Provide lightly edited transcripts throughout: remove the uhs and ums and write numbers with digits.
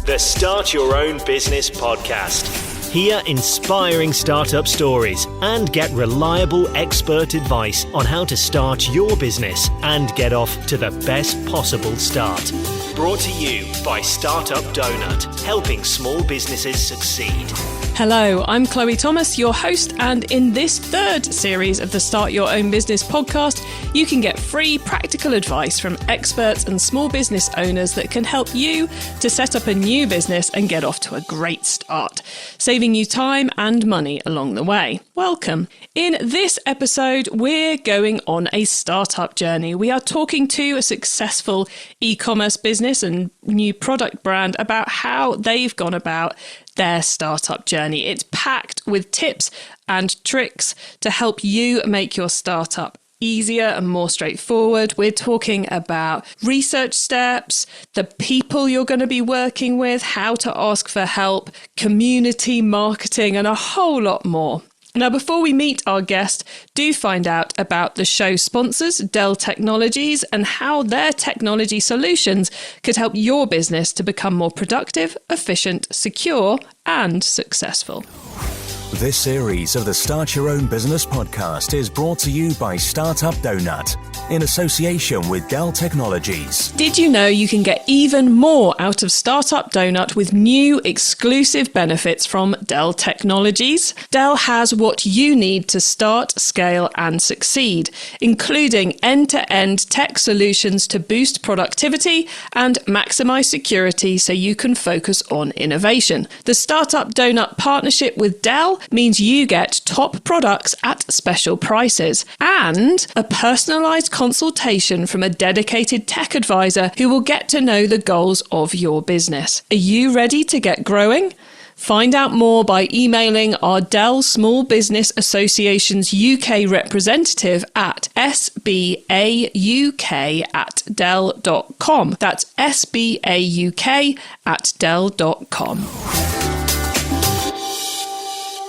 The Start Your Own Business podcast. Hear inspiring startup stories and get reliable expert advice on how to start your business and get off to the best possible start. Brought to you by Startup Donut, helping small businesses succeed. Hello, I'm Chloe Thomas, your host, and in this third series of the Start Your Own Business podcast, you can get free practical advice from experts and small business owners that can help you to set up a new business and get off to a great start, saving you time and money along the way. Welcome. In this episode, we're going on a startup journey. We are talking to a successful e-commerce business and new product brand about how they've gone about their startup journey. It's packed with tips and tricks to help you make your startup easier and more straightforward. We're talking about research steps, the people you're going to be working with, how to ask for help, community marketing, and a whole lot more. Now, before we meet our guest, do find out about the show sponsors, Dell Technologies, and how their technology solutions could help your business to become more productive, efficient, secure, and successful. This series of the Start Your Own Business podcast is brought to you by Startup Donut in association with Dell Technologies. Did you know you can get even more out of Startup Donut with new exclusive benefits from Dell Technologies? Dell has what you need to start, scale, and succeed, including end-to-end tech solutions to boost productivity and maximize security so you can focus on innovation. The Startup Donut partnership with Dell means you get top products at special prices and a personalized consultation from a dedicated tech advisor who will get to know the goals of your business. Are you ready to get growing? Find out more by emailing our Dell Small Business Association's UK representative at sbauk@dell.com. That's sbauk@dell.com.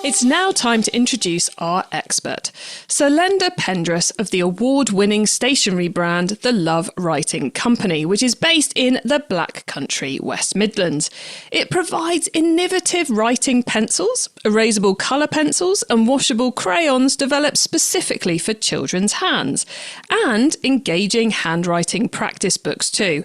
It's now time to introduce our expert, Surlender Pendress of the award-winning stationery brand The Love Writing Company, which is based in the Black Country, West Midlands. It provides innovative writing pencils, erasable colour pencils and washable crayons developed specifically for children's hands, and engaging handwriting practice books too.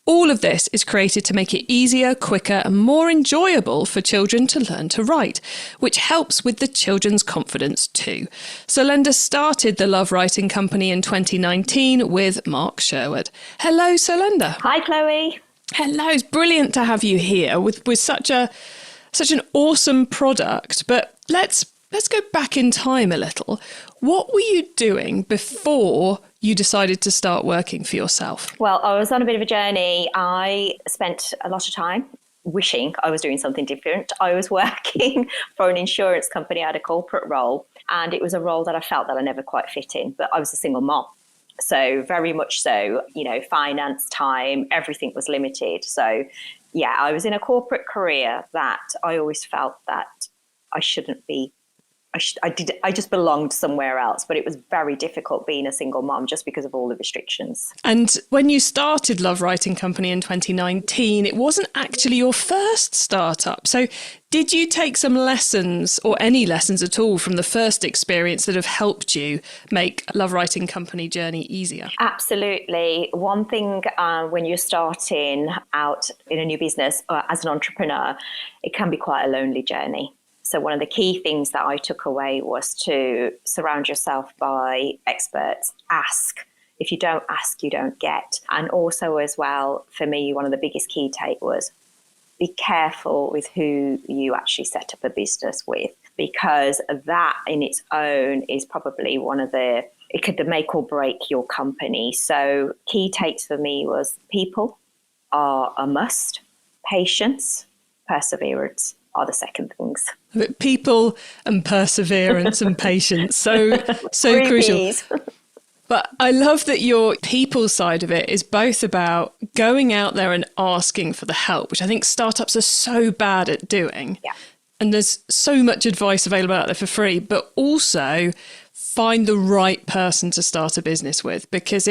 All of this is created to make it easier, quicker and more enjoyable for children to learn to write, which helps with the children's confidence too. Surlender started the Love Writing Company in 2019 with Mark Sherwood. Hello, Surlender. Hi, Chloe. Hello, it's brilliant to have you here with such an awesome product. But let's go back in time a little. What were you doing before you decided to start working for yourself? Well, I was on a bit of a journey. I spent a lot of time wishing I was doing something different. I was working for an insurance company. I had a corporate role, and it was a role that I felt that I never quite fit in, but I was a single mom. So very much so, finance, time, everything was limited. So yeah, I was in a corporate career that I always felt that I shouldn't be. I just belonged somewhere else, but it was very difficult being a single mom just because of all the restrictions. And when you started Love Writing Company in 2019, it wasn't actually your first startup. So did you take some lessons or any lessons at all from the first experience that have helped you make Love Writing Company journey easier? Absolutely. One thing when you're starting out in a new business as an entrepreneur, it can be quite a lonely journey. So one of the key things that I took away was to surround yourself by experts. Ask. If you don't ask, you don't get. And also as well, for me, one of the biggest key take was be careful with who you actually set up a business with, because that in its own is probably it could make or break your company. So key takes for me was people are a must, patience, perseverance are the second things. People and perseverance and patience, so crucial. But I love that your people side of it is both about going out there and asking for the help, which I think startups are so bad at doing. Yeah. And there's so much advice available out there for free, but also find the right person to start a business with, because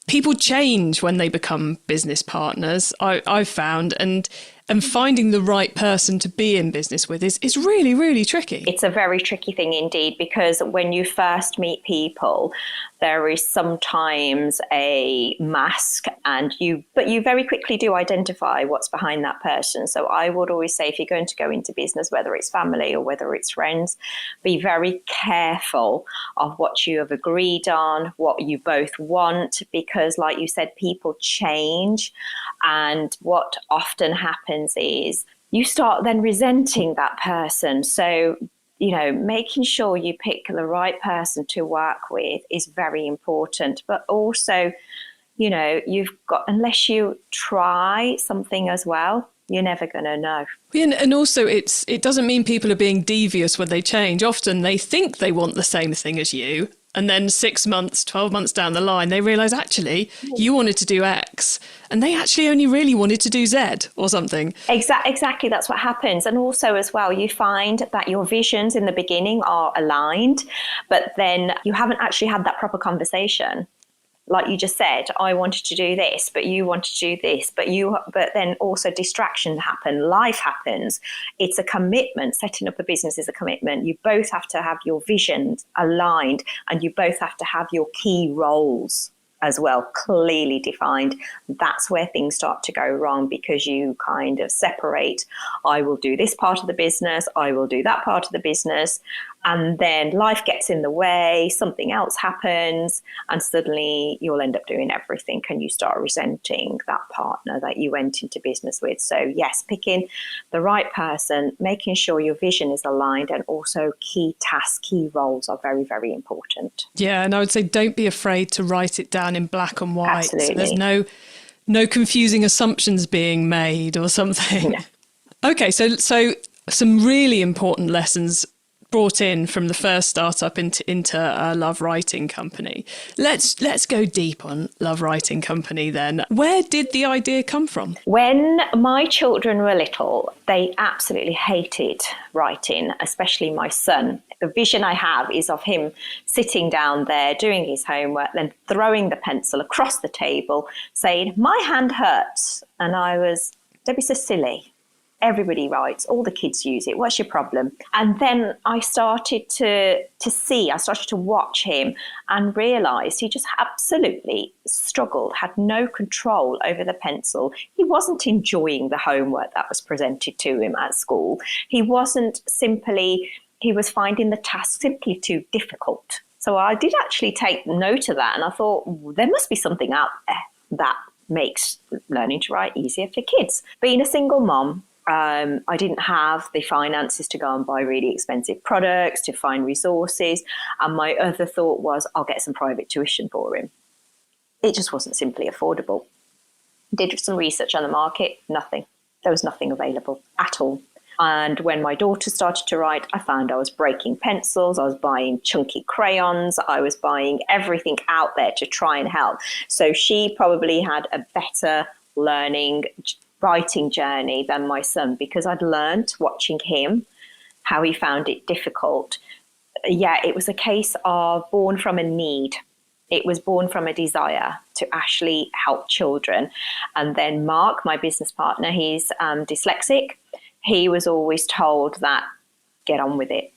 people change when they become business partners, I've found, and And finding the right person to be in business with is really, really tricky. It's a very tricky thing indeed, because when you first meet people, there is sometimes a mask, but you very quickly do identify what's behind that person. So I would always say, if you're going to go into business, whether it's family or whether it's friends, be very careful of what you have agreed on, what you both want, because like you said, people change. And what often happens is you start then resenting that person. So, making sure you pick the right person to work with is very important. But also, unless you try something as well, you're never going to know. And also, it doesn't mean people are being devious when they change. Often they think they want the same thing as you. And then 6 months, 12 months down the line, they realise, actually, you wanted to do X and they actually only really wanted to do Z or something. Exactly. That's what happens. And also as well, you find that your visions in the beginning are aligned, but then you haven't actually had that proper conversation. Like you just said, I wanted to do this, but you wanted to do this, but then also distractions happen, life happens. It's a commitment. Setting up a business is a commitment. You both have to have your visions aligned, and you both have to have your key roles as well clearly defined. That's where things start to go wrong, because you kind of separate. I will do this part of the business, I will do that part of the business, and then life gets in the way, something else happens, and suddenly you'll end up doing everything, and you start resenting that partner that you went into business with. So yes, picking the right person, making sure your vision is aligned, and also key tasks, key roles are very, very important. Yeah, and I would say don't be afraid to write it down in black and white. Absolutely. So there's no confusing assumptions being made or something. No. Okay, so some really important lessons brought in from the first startup into Love Writing Company. Let's go deep on Love Writing Company then. Where did the idea come from? When my children were little, they absolutely hated writing, especially my son. The vision I have is of him sitting down there doing his homework, then throwing the pencil across the table, saying, "My hand hurts." And I was, "Don't be so silly. Everybody writes, all the kids use it. What's your problem?" And then I started to watch him and realised he just absolutely struggled, had no control over the pencil. He wasn't enjoying the homework that was presented to him at school. He was finding the task simply too difficult. So I did actually take note of that, and I thought, there must be something out there that makes learning to write easier for kids. Being a single mom, I didn't have the finances to go and buy really expensive products, to find resources. And my other thought was, I'll get some private tuition for him. It just wasn't simply affordable. Did some research on the market, nothing. There was nothing available at all. And when my daughter started to write, I found I was breaking pencils, I was buying chunky crayons, I was buying everything out there to try and help. So she probably had a better writing journey than my son, because I'd learned watching him how he found it difficult. Yeah, it was a case of born from a need. It was born from a desire to actually help children. And then Mark, my business partner, he's dyslexic. He was always told that, get on with it.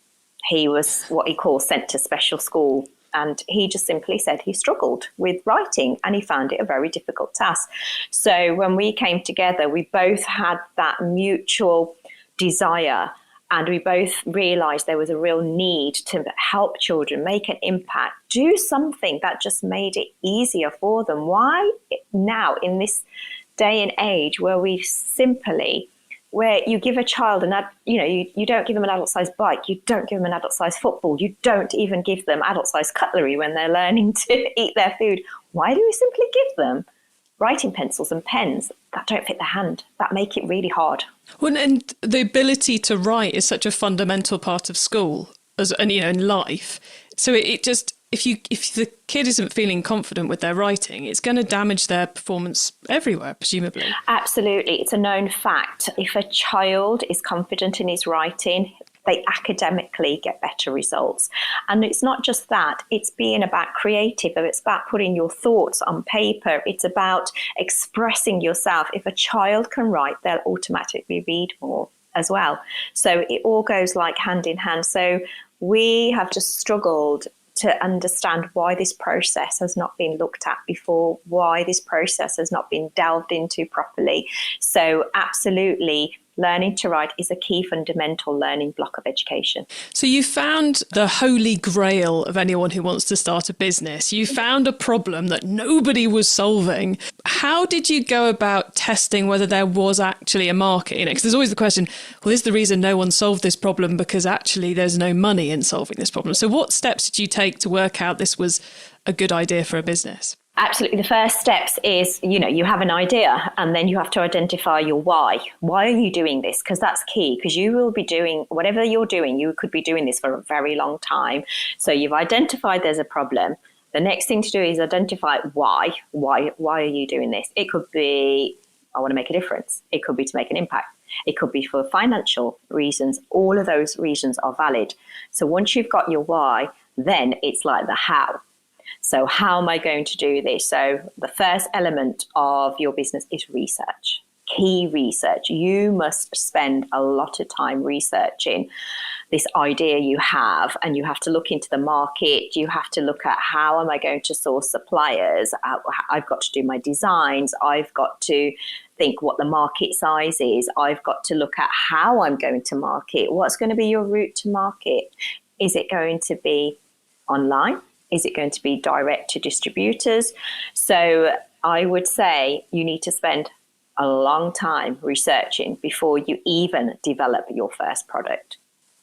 He was what he calls sent to special school. And he just simply said he struggled with writing and he found it a very difficult task. So when we came together, we both had that mutual desire, and we both realized there was a real need to help children, make an impact, do something that just made it easier for them. Why now, in this day and age where you give a child you don't give them an adult-sized bike, you don't give them an adult-sized football, you don't even give them adult-sized cutlery when they're learning to eat their food. Why do we simply give them writing pencils and pens that don't fit their hand, that make it really hard? Well, and the ability to write is such a fundamental part of school in life. So it just, if the kid isn't feeling confident with their writing, it's going to damage their performance everywhere, presumably. Absolutely. It's a known fact. If a child is confident in his writing, They academically get better results. And it's not just that, it's being about creative, it's about putting your thoughts on paper, it's about expressing yourself. If a child can write, they'll automatically read more as well. So it all goes like hand in hand. So we have just struggled to understand why this process has not been looked at before, why this process has not been delved into properly. So absolutely, learning to write is a key fundamental learning block of education. So you found the holy grail of anyone who wants to start a business. You found a problem that nobody was solving. How did you go about testing whether there was actually a market in it? Because there's always the question, well, is the reason no one solved this problem because actually there's no money in solving this problem? So what steps did you take to work out this was a good idea for a business? Absolutely. The first steps is, you have an idea and then you have to identify your why. Why are you doing this? Because that's key, because you will be doing whatever you're doing. You could be doing this for a very long time. So you've identified there's a problem. The next thing to do is identify why. Why are you doing this? It could be, I want to make a difference. It could be to make an impact. It could be for financial reasons. All of those reasons are valid. So once you've got your why, then it's like the how. So how am I going to do this? So the first element of your business is research, key research. You must spend a lot of time researching this idea you have, and you have to look into the market. You have to look at how am I going to source suppliers? I've got to do my designs. I've got to think what the market size is. I've got to look at how I'm going to market. What's going to be your route to market? Is it going to be online? Is it going to be direct to distributors? So I would say you need to spend a long time researching before you even develop your first product.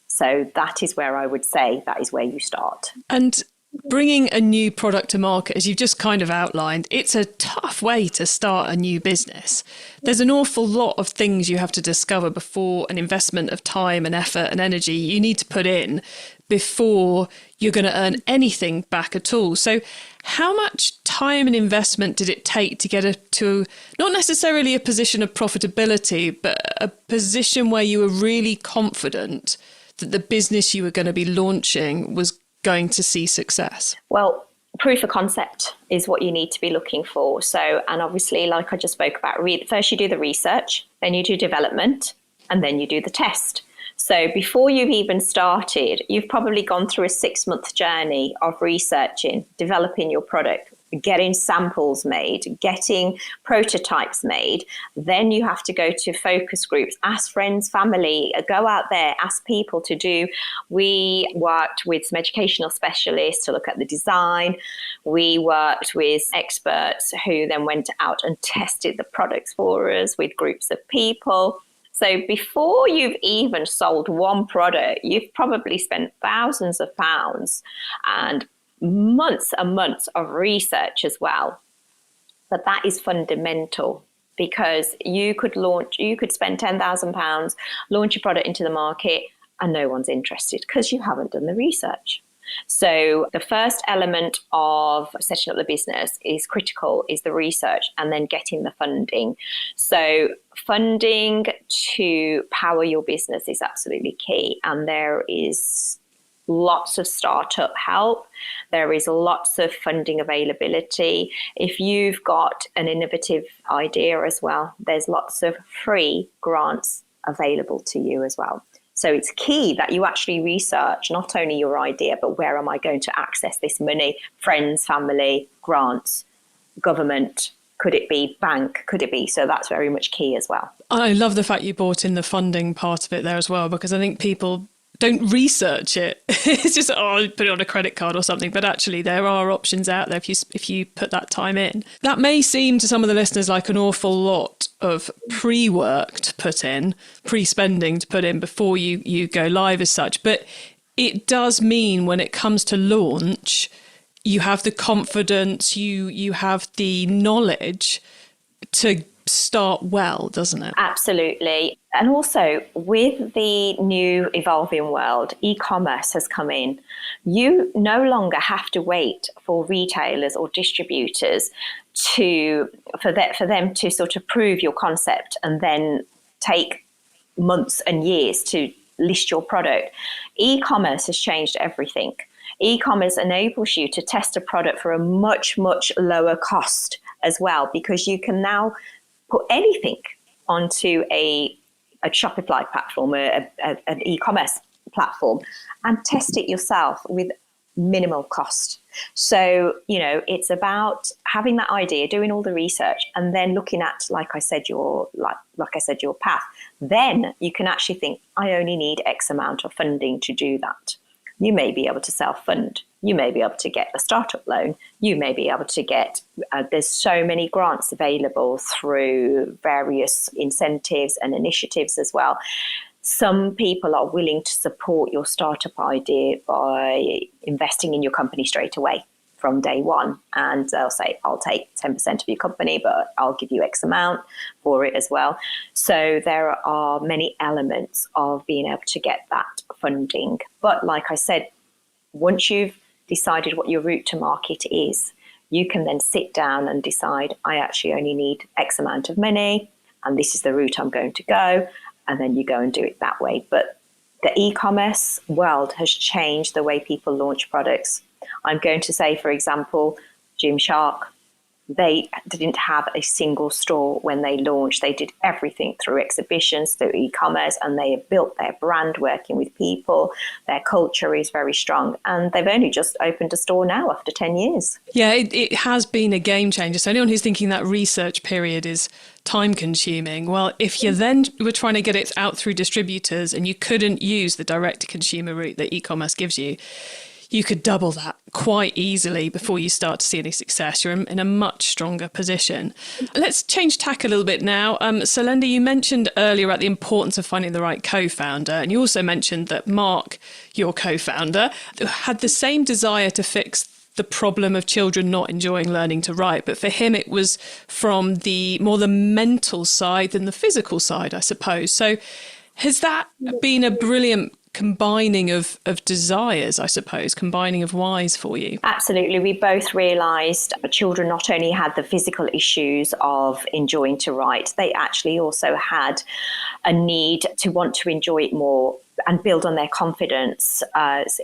So that is where I would say that is where you start. And bringing a new product to market, as you've just kind of outlined, it's a tough way to start a new business. There's an awful lot of things you have to discover before, an investment of time and effort and energy you need to put in before you're going to earn anything back at all. So how much time and investment did it take to get to not necessarily a position of profitability, but a position where you were really confident that the business you were going to be launching was going to see success? Well, proof of concept is what you need to be looking for. So, and obviously, like I just spoke about, first you do the research, then you do development, and then you do the test. So before you've even started, you've probably gone through a 6-month journey of researching, developing your product, getting samples made, getting prototypes made. Then you have to go to focus groups, ask friends, family, go out there, ask people to do. We worked with some educational specialists to look at the design. We worked with experts who then went out and tested the products for us with groups of people. So before you've even sold one product, you've probably spent thousands of pounds and months of research as well. But that is fundamental, because you could spend £10,000, launch your product into the market, and no one's interested because you haven't done the research. So the first element of setting up the business is critical, is the research, and then getting the funding. So funding to power your business is absolutely key. And there is lots of startup help. There is lots of funding availability. If you've got an innovative idea as well, there's lots of free grants available to you as well. So it's key that you actually research not only your idea, but where am I going to access this money? Friends, family, grants, government. Could it be bank? Could it be? So that's very much key as well. I love the fact you brought in the funding part of it there as well, because I think people don't research it. It's just, put it on a credit card or something. But actually, there are options out there if you put that time in. That may seem to some of the listeners like an awful lot of pre-work to put in, pre-spending to put in before you go live as such. But it does mean when it comes to launch, you have the confidence, you have the knowledge to start well, doesn't it? Absolutely. And also with the new evolving world, e-commerce has come in. You no longer have to wait for retailers or distributors for them to sort of prove your concept and then take months and years to list your product. E-commerce has changed everything. E-commerce enables you to test a product for a much, much lower cost as well, because you can now put anything onto a Shopify platform, an e-commerce platform, and test it yourself with minimal cost. So, it's about having that idea, doing all the research, and then looking at, like I said, your path. Then you can actually think, I only need X amount of funding to do that. You may be able to self-fund. You may be able to get a startup loan. You may be able to get, there's so many grants available through various incentives and initiatives as well. Some people are willing to support your startup idea by investing in your company straight away from day one. And they'll say, I'll take 10% of your company, but I'll give you X amount for it as well. So there are many elements of being able to get that funding. But like I said, once you've decided what your route to market is, you can then sit down and decide, I actually only need X amount of money, and this is the route I'm going to go. And then you go and do it that way. But the e-commerce world has changed the way people launch products. I'm going to say, for example, Gymshark, they didn't have a single store when they launched. They did everything through exhibitions, through e-commerce, and they have built their brand working with people. Their culture is very strong. And they've only just opened a store now after 10 years. Yeah, it has been a game changer. So anyone who's thinking that research period is time consuming, well, if you then were trying to get it out through distributors and you couldn't use the direct to consumer route that e-commerce gives you, you could double that quite easily before you start to see any success. You're in a much stronger position. Let's change tack a little bit now. Surlender, you mentioned earlier about the importance of finding the right co-founder. And you also mentioned that Mark, your co-founder, had the same desire to fix the problem of children not enjoying learning to write. But for him, it was from the mental side than the physical side, I suppose. So has that been a brilliant combining of desires, I suppose, combining of whys for you? Absolutely. We both realised children not only had the physical issues of enjoying to write, they actually also had a need to want to enjoy it more and build on their confidence.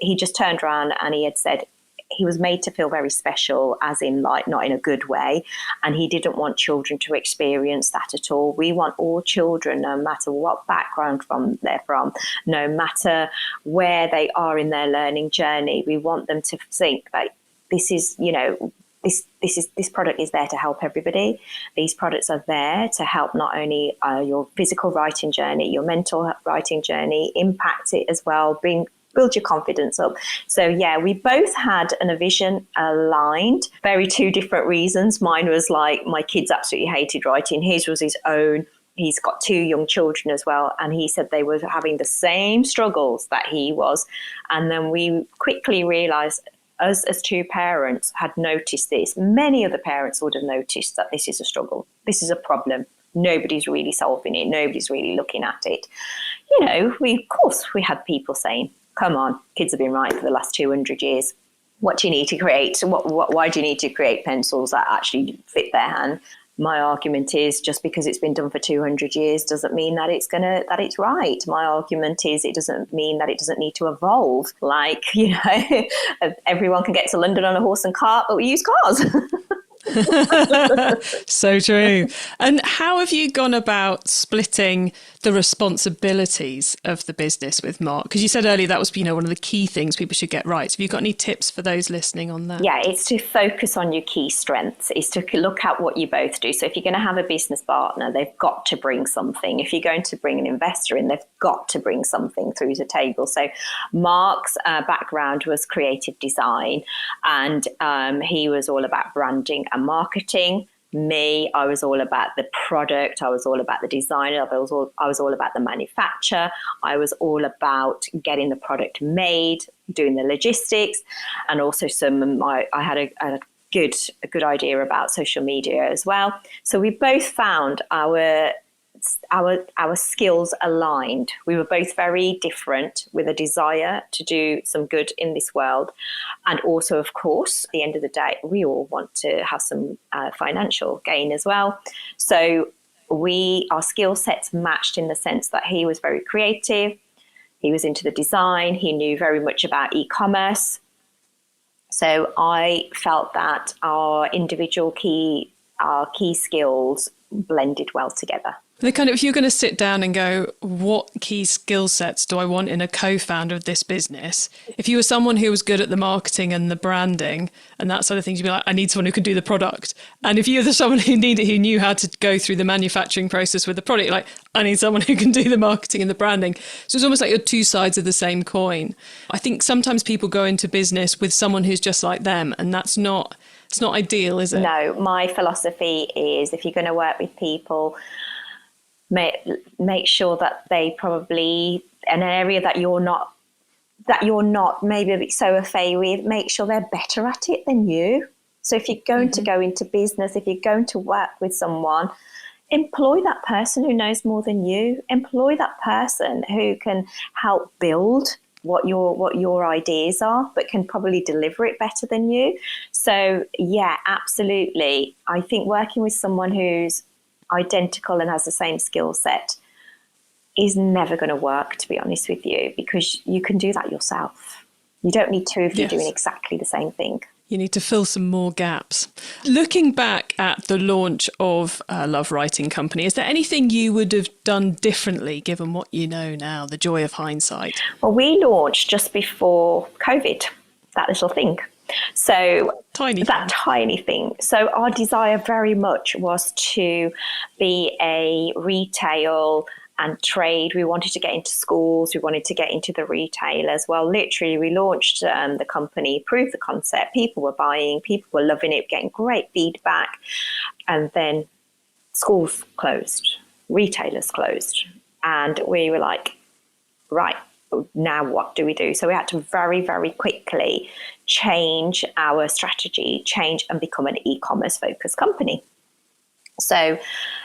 He just turned around and he had said, he was made to feel very special, as in like not in a good way. And he didn't want children to experience that at all. We want all children, no matter what background they're from, no matter where they are in their learning journey, we want them to think that this is, this product is there to help everybody. These products are there to help not only your physical writing journey, your mental writing journey, impact it as well, build your confidence up. So yeah, we both had a vision aligned, very two different reasons. Mine was like, my kids absolutely hated writing. His was his own. He's got 2 young children as well. And he said they were having the same struggles that he was. And then we quickly realized, us as 2 parents had noticed this. Many other parents would have noticed that this is a struggle. This is a problem. Nobody's really solving it. Nobody's really looking at it. We had people saying, come on, kids have been writing for the last 200 years. What do you need to create? Why do you need to create pencils that actually fit their hand? My argument is, just because it's been done for 200 years doesn't mean that it's right. My argument is, it doesn't mean that it doesn't need to evolve. Like, everyone can get to London on a horse and cart, but we use cars. So true. And how have you gone about splitting the responsibilities of the business with Mark? Because you said earlier that was, one of the key things people should get right. So have you got any tips for those listening on that? Yeah, it's to focus on your key strengths. It's to look at what you both do. So if you're going to have a business partner, they've got to bring something. If you're going to bring an investor in, they've got to bring something through the table. So Mark's background was creative design, and he was all about branding and marketing. Me, I was all about the product. I was all about the design. I was all about the manufacture. I was all about getting the product made, doing the logistics, and also I had a good idea about social media as well. So we both found our skills aligned. We were both very different, with a desire to do some good in this world. And also, of course, at the end of the day, we all want to have some financial gain as well. So our skill sets matched in the sense that he was very creative. He was into the design. He knew very much about e-commerce. So I felt that our key skills blended well together. The kind of, if you're going to sit down and go, what key skill sets do I want in a co-founder of this business? If you were someone who was good at the marketing and the branding and that sort of thing, you'd be like, I need someone who can do the product. And if you're someone who knew how to go through the manufacturing process with the product, like, I need someone who can do the marketing and the branding. So it's almost like you're two sides of the same coin. I think sometimes people go into business with someone who's just like them, and it's not ideal, is it? No, my philosophy is if you're going to work with people, make sure that they probably, an area that you're not maybe a bit so au fait with, make sure they're better at it than you. So if you're going to go into business, if you're going to work with someone, employ that person who knows more than you. Employ that person who can help build what your ideas are, but can probably deliver it better than you. So yeah, absolutely. I think working with someone who's identical and has the same skill set is never going to work, to be honest with you, because you can do that yourself. You don't need two if you're doing exactly the same thing. You need to fill some more gaps. Looking back at the launch of Love Writing Company, is there anything you would have done differently given what you know now, the joy of hindsight? Well, we launched just before COVID, that little thing. So tiny thing. So our desire very much was to be a retail and trade. We wanted to get into schools. We wanted to get into the retailers. Well, literally, we launched the company, proved the concept. People were buying. People were loving it, getting great feedback. And then schools closed, retailers closed. And we were like, right, now what do we do? So we had to very, very quickly change our strategy, and become an e-commerce focused company. So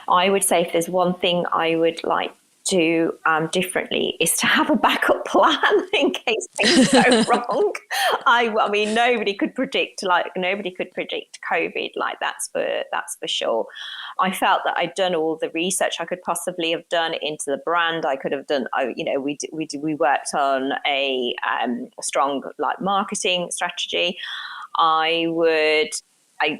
I would say if there's one thing I would like do differently is to have a backup plan in case things go wrong. I mean, nobody could predict COVID. Like that's for sure. I felt that I'd done all the research I could possibly have done into the brand. I could have done, we worked on a strong marketing strategy.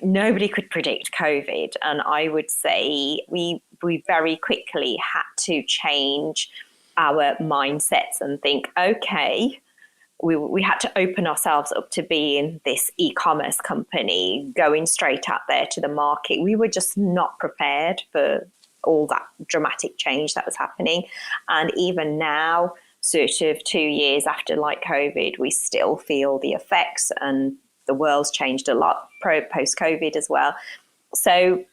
Nobody could predict COVID, and I would say we very quickly had to change our mindsets and think, okay, we had to open ourselves up to being this e-commerce company, going straight out there to the market. We were just not prepared for all that dramatic change that was happening. And even now, sort of 2 years after COVID, we still feel the effects, and the world's changed a lot post-COVID as well. So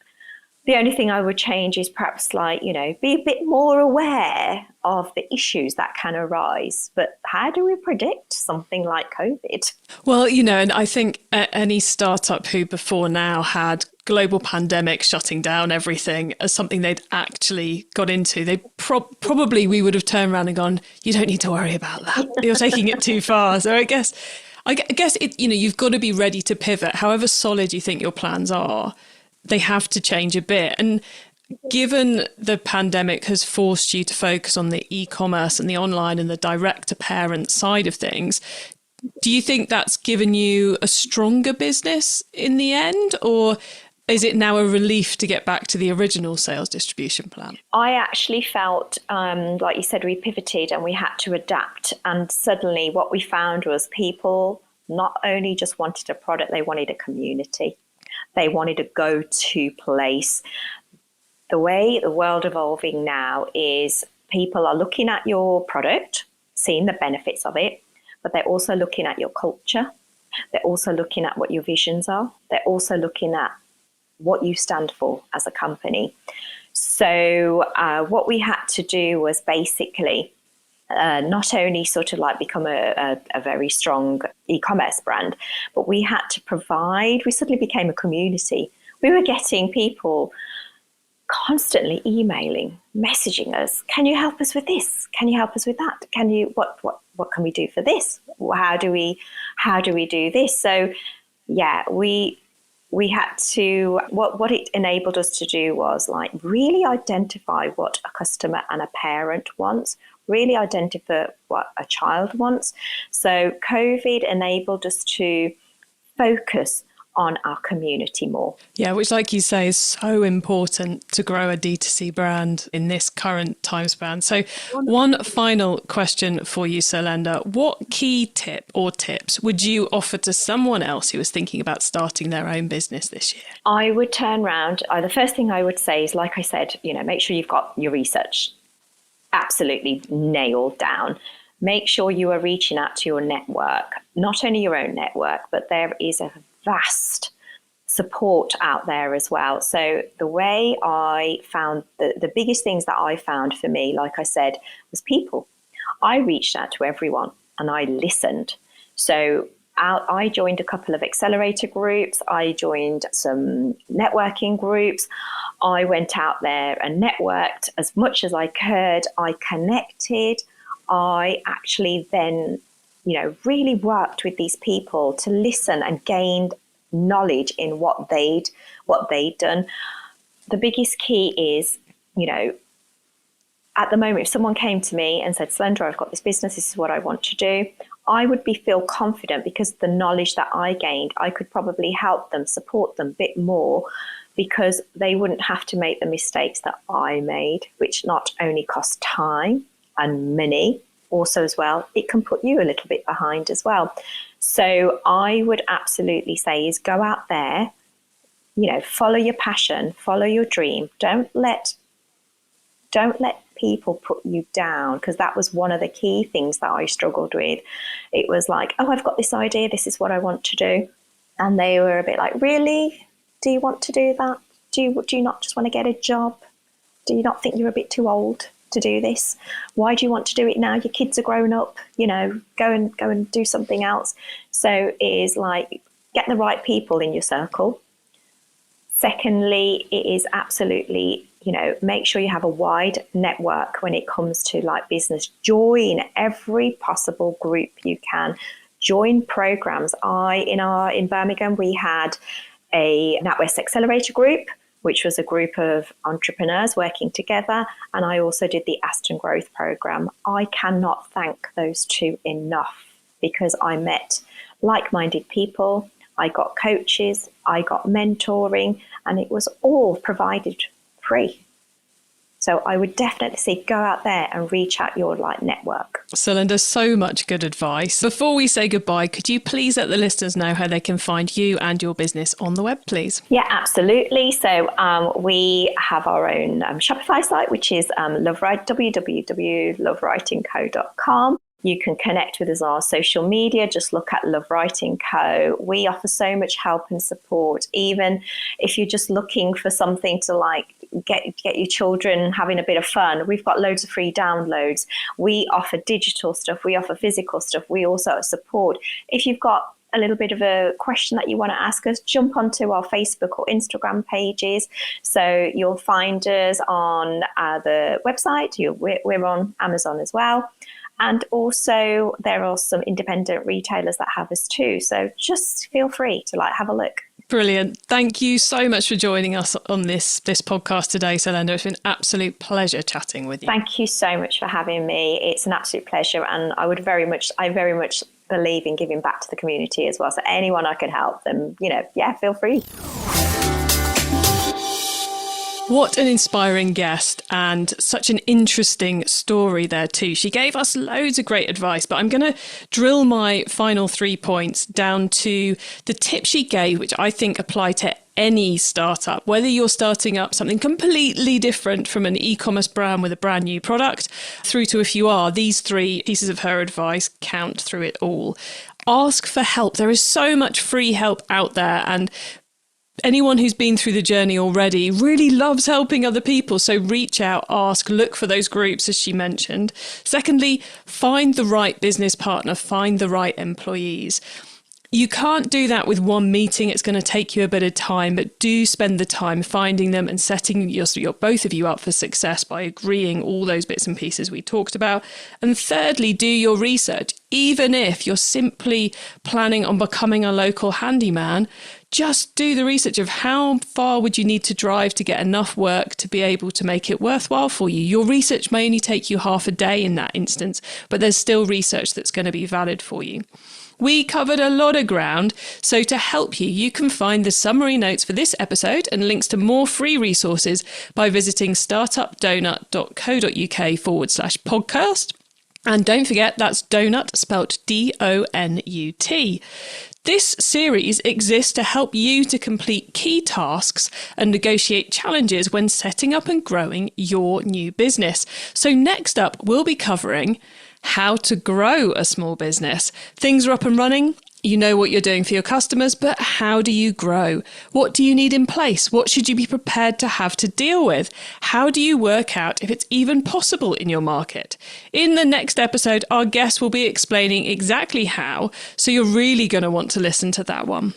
the only thing I would change is perhaps be a bit more aware of the issues that can arise. But how do we predict something like COVID? Well, and I think any startup who before now had global pandemic shutting down everything as something they'd actually got into, they probably we would have turned around and gone, you don't need to worry about that. You're taking it too far. So I guess it, you've got to be ready to pivot. However solid you think your plans are, they have to change a bit. And given the pandemic has forced you to focus on the e-commerce and the online and the direct to parent side of things, do you think that's given you a stronger business in the end, or is it now a relief to get back to the original sales distribution plan? I actually felt, like you said, we pivoted and we had to adapt. And suddenly what we found was people not only just wanted a product, they wanted a community. They wanted a go-to place. The way the world evolving now is people are looking at your product, seeing the benefits of it, but they're also looking at your culture. They're also looking at what your visions are. They're also looking at what you stand for as a company. So what we had to do was basically not only sort of become a very strong e-commerce brand, but we suddenly became a community. We were getting people constantly emailing, messaging us. Can you help us with this? Can you help us with that? What can we do for this? How do we do this? So yeah, we had to, what it enabled us to do was really identify what a customer and a parent wants really identify what a child wants. So COVID enabled us to focus on our community more. Yeah, which, like you say, is so important to grow a D2C brand in this current time span. So one final question for you, Surlender. What key tip or tips would you offer to someone else who is thinking about starting their own business this year? I would turn around. The first thing I would say is, like I said, make sure you've got your research absolutely nailed down. Make sure you are reaching out to your network, not only your own network, but there is a vast support out there as well. So the way I found the biggest things that I found for me, like I said, was people. I reached out to everyone and I listened. So I joined a couple of accelerator groups. I joined some networking groups. I went out there and networked as much as I could. I connected. I actually then really worked with these people to listen and gained knowledge in what they'd done. The biggest key is, at the moment, if someone came to me and said, Surlender, I've got this business, this is what I want to do, I would feel confident because the knowledge that I gained, I could probably help them, support them a bit more, because they wouldn't have to make the mistakes that I made, which not only cost time and money, also as well, it can put you a little bit behind as well. So I would absolutely say is go out there, follow your passion, follow your dream. Don't let people put you down, because that was one of the key things that I struggled with. It was like, oh, I've got this idea, this is what I want to do. And they were a bit like, really? Do you want to do that? Do you not just want to get a job? Do you not think you're a bit too old to do this? Why do you want to do it now? Your kids are grown up, go and do something else. So it is like, get the right people in your circle. Secondly, it is absolutely, make sure you have a wide network when it comes to like business. Join every possible group you can. Join programs. In Birmingham, we had a NatWest Accelerator group, which was a group of entrepreneurs working together. And I also did the Aston Growth Programme. I cannot thank those two enough, because I met like-minded people, I got coaches, I got mentoring, and it was all provided free. So I would definitely say go out there and reach out your network. Surlender, so much good advice. Before we say goodbye, could you please let the listeners know how they can find you and your business on the web, please? Yeah, absolutely. So we have our own Shopify site, which is www.lovewritingco.com. You can connect with us on our social media. Just look at Love Writing Co. We offer so much help and support. Even if you're just looking for something to get your children having a bit of fun, we've got loads of free downloads. We offer digital stuff. We offer physical stuff. We also support. If you've got a little bit of a question that you want to ask us, jump onto our Facebook or Instagram pages. So you'll find us on the website. We're on Amazon as well. And also there are some independent retailers that have us too. So just feel free to have a look. Brilliant. Thank you so much for joining us on this podcast today, Surlender. It's been an absolute pleasure chatting with you. Thank you so much for having me. It's an absolute pleasure. And I very much believe in giving back to the community as well. So anyone I can help them, feel free. What an inspiring guest, and such an interesting story there too. She gave us loads of great advice, but I'm going to drill my final 3 points down to the tips she gave, which I think apply to any startup, whether you're starting up something completely different from an e-commerce brand with a brand new product through to if you are. These 3 pieces of her advice count through it all. Ask for help. There is so much free help out there, and anyone who's been through the journey already really loves helping other people. So reach out, ask, look for those groups, as she mentioned. Secondly, find the right business partner, find the right employees. You can't do that with one meeting. It's going to take you a bit of time, but do spend the time finding them and setting your both of you up for success by agreeing all those bits and pieces we talked about. And thirdly, do your research. Even if you're simply planning on becoming a local handyman, just do the research of how far would you need to drive to get enough work to be able to make it worthwhile for you. Your research may only take you half a day in that instance, but there's still research that's going to be valid for you. We covered a lot of ground, so to help you, you can find the summary notes for this episode and links to more free resources by visiting startupdonut.co.uk/podcast. And don't forget, that's donut spelt DONUT. This series exists to help you to complete key tasks and negotiate challenges when setting up and growing your new business. So next up, we'll be covering how to grow a small business. Things are up and running. You know what you're doing for your customers, but how do you grow? What do you need in place? What should you be prepared to have to deal with? How do you work out if it's even possible in your market? In the next episode, our guest will be explaining exactly how, so you're really going to want to listen to that one.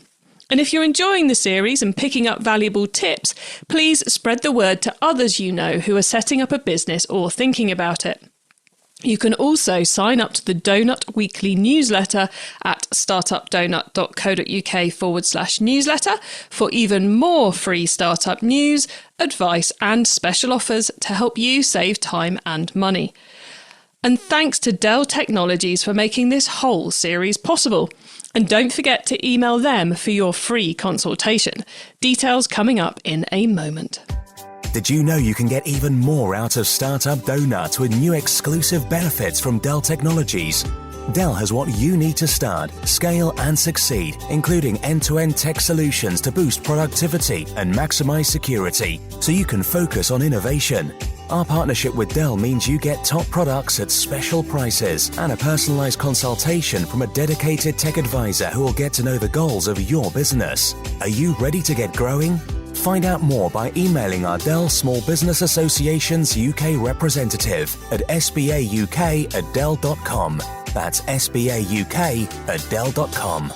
And if you're enjoying the series and picking up valuable tips, please spread the word to others you know who are setting up a business or thinking about it. You can also sign up to the Donut Weekly newsletter at startupdonut.co.uk/newsletter for even more free startup news, advice, and special offers to help you save time and money. And thanks to Dell Technologies for making this whole series possible. And don't forget to email them for your free consultation. Details coming up in a moment. Did you know you can get even more out of Startup Donut with new exclusive benefits from Dell Technologies? Dell has what you need to start, scale and succeed, including end-to-end tech solutions to boost productivity and maximize security, so you can focus on innovation. Our partnership with Dell means you get top products at special prices and a personalized consultation from a dedicated tech advisor who will get to know the goals of your business. Are you ready to get growing? Find out more by emailing our Dell Small Business Association's UK representative at sbauk@dell.com. That's sbauk@dell.com.